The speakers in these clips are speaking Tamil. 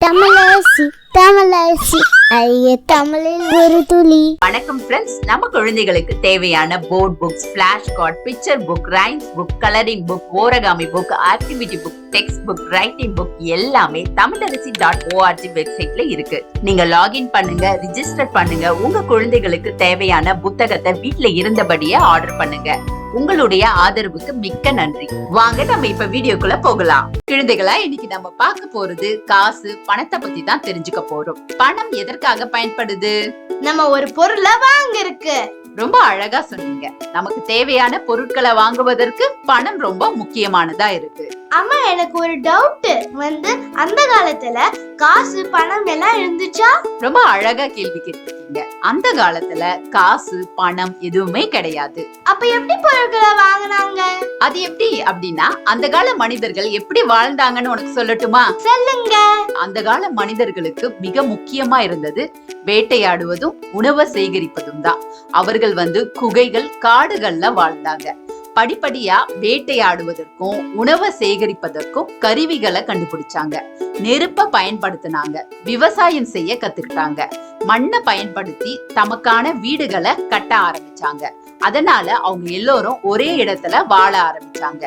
Tamilarasi, Tamilarasi, ஐய தமிழில் ஒரு துளி. வணக்கம் ஃப்ரெண்ட்ஸ், நம்ம குழந்தைகளுக்கு தேவையான board books, flash card, picture book, rhymes book, colouring book, origami book, activity book, text book, writing book எல்லாமே Tamilarasi.org வெப்சைட்ல இருக்கு. நீங்க லாகின் பண்ணுங்க, ரிஜிஸ்டர் பண்ணுங்க. உங்க குழந்தைகளுக்கு தேவையான புத்தகத்தை வீட்ல இருந்தபடியே ஆர்டர் பண்ணுங்க. உங்களுடைய ஆதரவுக்கு மிக்க நன்றி. வாங்க நம்ம இப்ப வீடியோக்குள்ள போகலாம். குழந்தைகளா, இன்னைக்கு நம்ம பார்க்க போறது காசு, பணத்தை பத்தி தான் தெரிஞ்சுக்க போறோம். பணம் எதற்காக பயன்படுது? நம்ம ஒரு பொருளை வாங்க இருக்கு. ரொம்ப அழகா சொன்னீங்க. நமக்கு தேவையான பொருட்களை வாங்குவதற்கு பணம் ரொம்ப முக்கியமானதா இருக்கு. அம்மா, எனக்கு ஒரு டவுட். அந்த காலத்துல காசு பணம் எல்லாம் இருந்துச்சா? ரொம்ப அழகா கேள்வி கேட்டிருக்கீங்க. அந்த காலத்துல காசு பணம் எதுவுமே கிடையாது. அப்ப எப்படி பொருட்களை வாங்கினாங்க? அது எப்படி அப்படின்னா, அந்த கால மனிதர்கள் எப்படி வாழ்ந்தாங்கன்னு உனக்கு சொல்லட்டுமா? சொல்லுங்க. அந்த கால மனிதர்களுக்கு மிக முக்கியமா இருந்தது வேட்டையாடுவதும் உணவை சேகரிப்பதும் தான். அவர்கள் குகைகள், காடுகள்ல வாழ்ந்தாங்க. படிப்படியா வேட்டையாடுவதற்கும் உணவை சேகரிப்பதற்கும் கருவிகளை கண்டுபிடிச்சாங்க. நெருப்ப பயன்படுத்தினாங்க. விவசாயம் செய்ய கத்துக்கிட்டாங்க. மண்ணை பயன்படுத்தி தமக்கான வீடுகளை கட்ட ஆரம்பிச்சாங்க. அதனால அவங்க எல்லோரும் ஒரே இடத்துல வாழ ஆரம்பிச்சாங்க.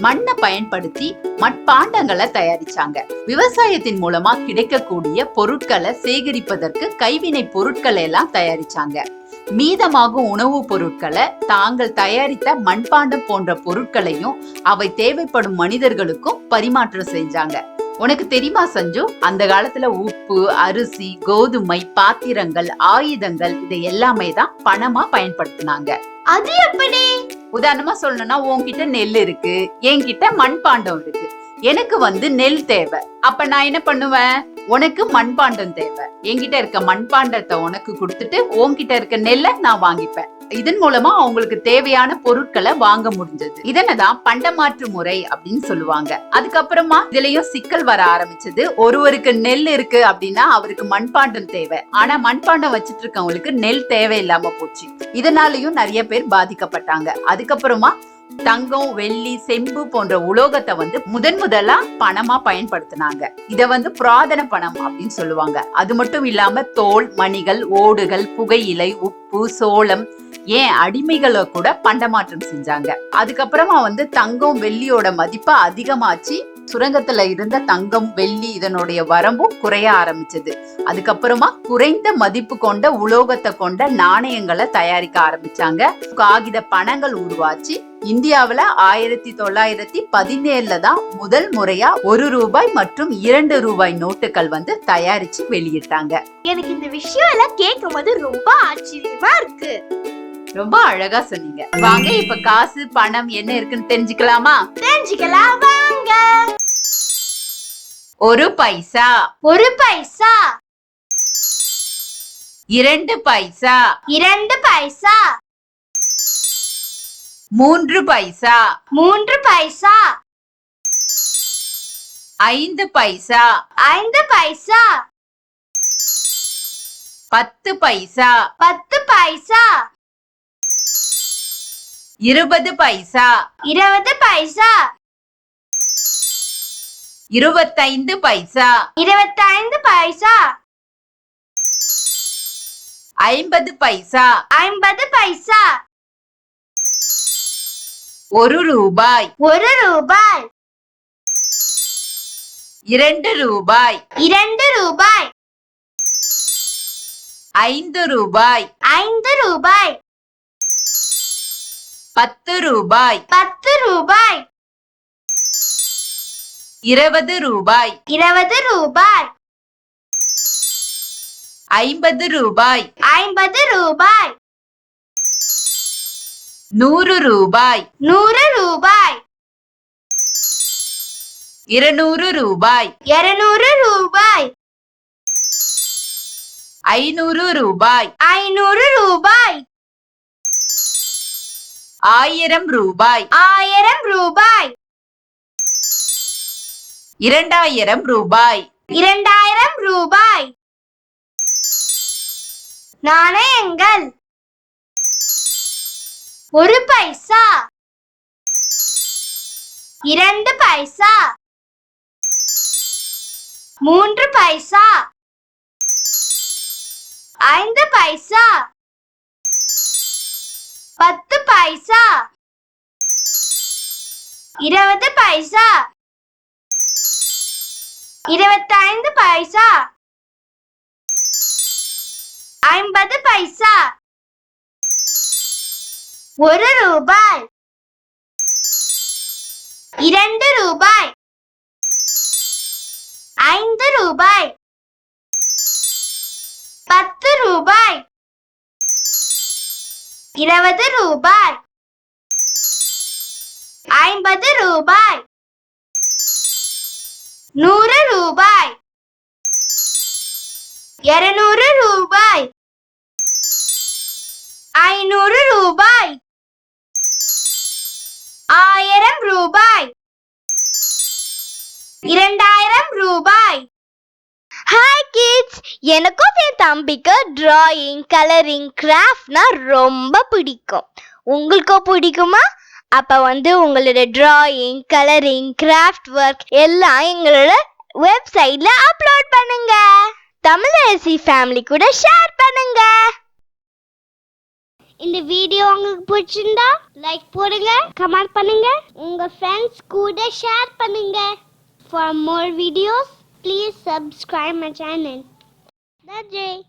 மண்ணை பயன்படுத்தி மட்பாண்டங்களை தயாரிச்சாங்க. விவசாயத்தின் மூலமா கிடைக்கக்கூடிய பொருட்களை சேகரிப்பதற்கு கைவினை பொருட்களை எல்லாம் தயாரிச்சாங்க. மீதமாகும் உணவுப் பொருட்களை தாங்கள் தயாரித்த மண்பாண்டம் போன்ற பொருட்களையும் அவை தேவைப்படும் மனிதர்களுக்கும் பரிமாற்றம் செஞ்சாங்க. உனக்கு தெரியுமா சஞ்சு, அந்த காலத்துல உப்பு, அரிசி, கோதுமை, பாத்திரங்கள், ஆயுதங்கள் இதை எல்லாமே தான் பணமா பயன்படுத்தினாங்க. அது எப்படி? உதாரணமா சொல்லணும்னா, உன்கிட்ட நெல் இருக்கு, என்கிட்ட மண்பாண்டம் இருக்கு. எனக்கு நெல் தேவை. அப்ப நான் என்ன பண்ணுவேன்? உனக்கு மண்பாண்டம் தேவை. என்கிட்ட இருக்க மண்பாண்டத்தை உனக்கு கொடுத்துட்டு உன்கிட்ட இருக்க நெல்லை நான் வாங்கிப்பேன். இதன் மூலமா அவங்களுக்கு தேவையான பொருட்களை வாங்க முடிஞ்சது. இதனதான் பண்டமாற்று முறை அப்படின்னு சொல்லுவாங்க. அதுக்கப்புறமா இதுலயும் சிக்கல் வர ஆரம்பிச்சது. ஒருவருக்கு நெல் இருக்கு அப்படின்னா அவருக்கு மண்பாண்டம் தேவை. ஆனா மண்பாண்டம் வச்சிட்டு இருக்கவங்களுக்கு நெல் தேவையில்லாம போச்சு. இதனாலயும் நிறைய பேர் பாதிக்கப்பட்டாங்க. அதுக்கப்புறமா தங்கம், வெள்ளி, செம்பு போன்ற உலோகத்தை முதலா பணமா பயன்படுத்தினாங்க. இத புராதன பணம் அப்படின்னு சொல்லுவாங்க. அது மட்டும் இல்லாம தோல், மணிகள், ஓடுகள், புகையிலை, உப்பு, சோளம், ஏன் அடிமைகளை கூட பண்டமாற்றம் செஞ்சாங்க. அதுக்கப்புறமா தங்கம், வெள்ளியோட மதிப்பு அதிகமாச்சு. சுரங்கத்துல இருந்த தங்கம், வெள்ளி இதனுடைய வரம்பும் குறைய ஆரம்பிச்சது. அதுக்கப்புறமா குறைந்த மதிப்பு கொண்ட உலோகத்தை கொண்ட நாணயங்களை தயாரிக்க ஆரம்பிச்சாங்க. காகித பணங்கள் உருவாச்சு. இந்தியாவுல 1917 தான் முதல் முறையா 1 ரூபாய் மற்றும் 2 ரூபாய் நோட்டுகள் தயாரிச்சு வெளியிட்டாங்க. எனக்கு இந்த விஷயம் எல்லாம் கேட்கும் போது ரொம்ப ஆச்சரியமா இருக்கு. ரொம்ப அழகா சொன்னீங்க. வாங்க இப்ப காசு, பணம் என்ன இருக்குன்னு தெரிஞ்சுக்கலாமா? தெரிஞ்சுக்கலாம் வாங்க. 1 பைசா, 1 பைசா, 2 பைசா, 2 பைசா, 3 பைசா, 3 பைசா, 5 பைசா, 5 பைசா, 10 பைசா, 10 பைசா, 20 பைசா, 20 பைசா, 25 பைசா, 25 பைசா, 50 பைசா, 50 பைசா, 1 ரூபாய், 1 ரூபாய், 2 ரூபாய், 2 ரூபாய், 5 ரூபாய், 5 ரூபாய், 10 ரூபாய், 10 ரூபாய், 20 ரூபாய், 20 ரூபாய், 50 ரூபாய், 50 ரூபாய், 100 ரூபாய், 100 ரூபாய், 200 ரூபாய், 200 ரூபாய், 500 ரூபாய், 500 ரூபாய், 1000 ரூபாய், 1000 ரூபாய், 2000 ரூபாய், 2000 ரூபாய். நாணயங்கள் 1 பைசா, 2 பைசா, 3 பைசா 5 பைசா 10 பைசா 20 பைசா 25 பைசா 50 பைசா 1 ரூபாய் 2 ரூபாய் 5 ரூபாய் 10 ரூபாய் 20 ரூபாய் 50 ரூபாய் 100 ரூபாய் 200 ரூபாய் 500 ரூபாய் 1000 ரூபாய் 2000 ரூபாய். ஹாய் கிட்ஸ், எனக்கும் என் தம்பிக்கு டிராயிங், கலரிங், கிராஃப்ட்னா ரொம்ப பிடிக்கும். உங்களுக்கும் பிடிக்குமா? அப்ப உங்களோட டிராயிங், கலரிங், கிராஃப்ட் ஒர்க் எல்லாம் எங்களோட வெப்சைட்ல அப்லோட் பண்ணுங்க. தமிழரசி ஃபேமிலி கூட ஷேர் பண்ணுங்க. இந்த வீடியோ உங்களுக்கு பிடிச்சிருந்தா லைக் போடுங்க, கமெண்ட் பண்ணுங்க, உங்க ஃப்ரெண்ட்ஸ் கூட ஷேர் பண்ணுங்க. For more videos, please subscribe my channel. That's it.